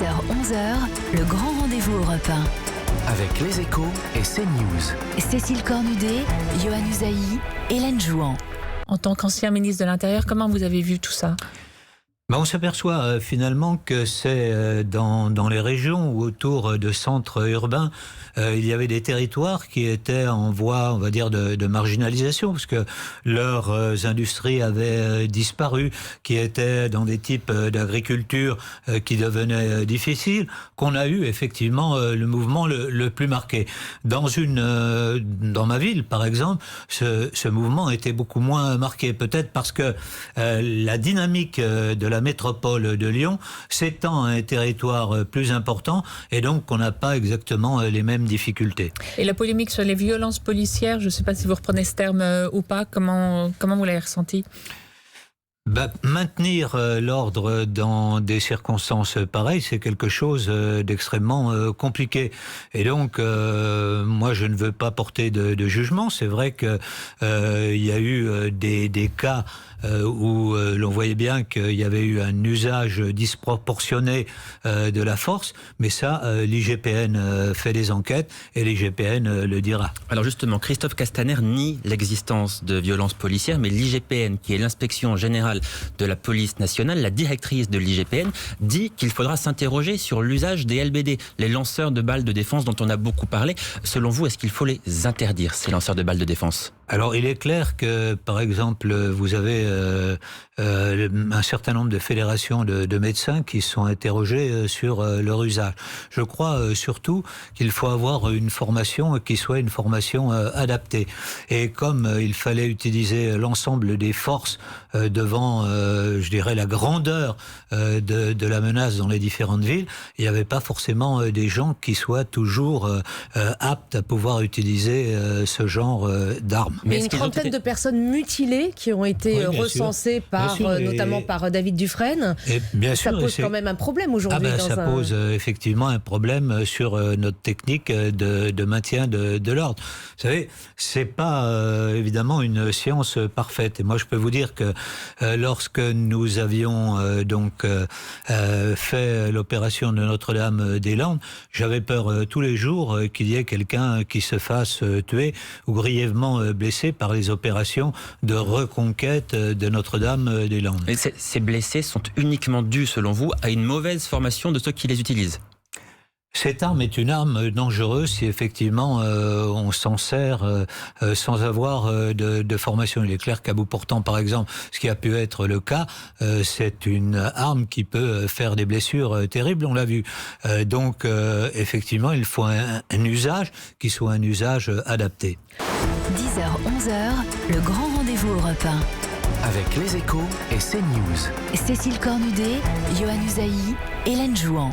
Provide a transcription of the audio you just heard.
10h-11h, le grand rendez-vous Europe 1. Avec les Échos et CNews. Cécile Cornudet, Yohann Usaï, Hélène Jouan. En tant qu'ancien ministre de l'Intérieur, comment vous avez vu tout ça ? On s'aperçoit finalement que c'est dans les régions ou autour de centres urbains, il y avait des territoires qui étaient en voie, on va dire, de marginalisation, parce que leurs industries avaient disparu, qui étaient dans des types d'agriculture qui devenaient difficiles, qu'on a eu effectivement le mouvement le plus marqué. Dans ma ville, par exemple, ce mouvement était beaucoup moins marqué, peut-être parce que la dynamique de la métropole de Lyon s'étend à un territoire plus important et donc on n'a pas exactement les mêmes difficultés. Et la polémique sur les violences policières, je ne sais pas si vous reprenez ce terme ou pas, comment vous l'avez ressenti ? Maintenir l'ordre dans des circonstances pareilles, c'est quelque chose d'extrêmement compliqué. Et donc, moi, je ne veux pas porter de jugement. C'est vrai que il y a eu des cas où l'on voyait bien qu'il y avait eu un usage disproportionné de la force, mais ça, l'IGPN fait des enquêtes et l'IGPN le dira. Alors justement, Christophe Castaner nie l'existence de violences policières, mais l'IGPN, qui est l'inspection générale de la police nationale, la directrice de l'IGPN, dit qu'il faudra s'interroger sur l'usage des LBD, les lanceurs de balles de défense dont on a beaucoup parlé. Selon vous, est-ce qu'il faut les interdire, ces lanceurs de balles de défense ? Alors, il est clair que, par exemple, vous avez un certain nombre de fédérations de médecins qui sont interrogés sur leur usage. Je crois surtout qu'il faut avoir une formation qui soit une formation adaptée. Et comme il fallait utiliser l'ensemble des forces devant, je dirais, la grandeur de la menace dans les différentes villes, il n'y avait pas forcément des gens qui soient toujours aptes à pouvoir utiliser ce genre d'armes. Mais une trentaine de personnes mutilées qui ont été recensées notamment par David Dufresne. Ça pose quand même un problème aujourd'hui. Ça pose effectivement un problème sur notre technique de maintien de l'ordre. Vous savez, c'est pas évidemment une science parfaite. Et moi, je peux vous dire que lorsque nous avions fait l'opération de Notre-Dame-des-Landes, j'avais peur tous les jours qu'il y ait quelqu'un qui se fasse tuer ou grièvement blessé par les opérations de reconquête de Notre-Dame-des-Landes. Et ces blessés sont uniquement dus, selon vous, à une mauvaise formation de ceux qui les utilisent ? Cette arme est une arme dangereuse si effectivement on s'en sert sans avoir de formation. Il est clair qu'à bout portant, par exemple, ce qui a pu être le cas, c'est une arme qui peut faire des blessures terribles, on l'a vu. Donc effectivement, il faut un usage qui soit un usage adapté. 10h-11h, le grand rendez-vous Europe 1. Avec les Échos et CNews. Cécile Cornudet, Yohann Usaï, Hélène Jouan.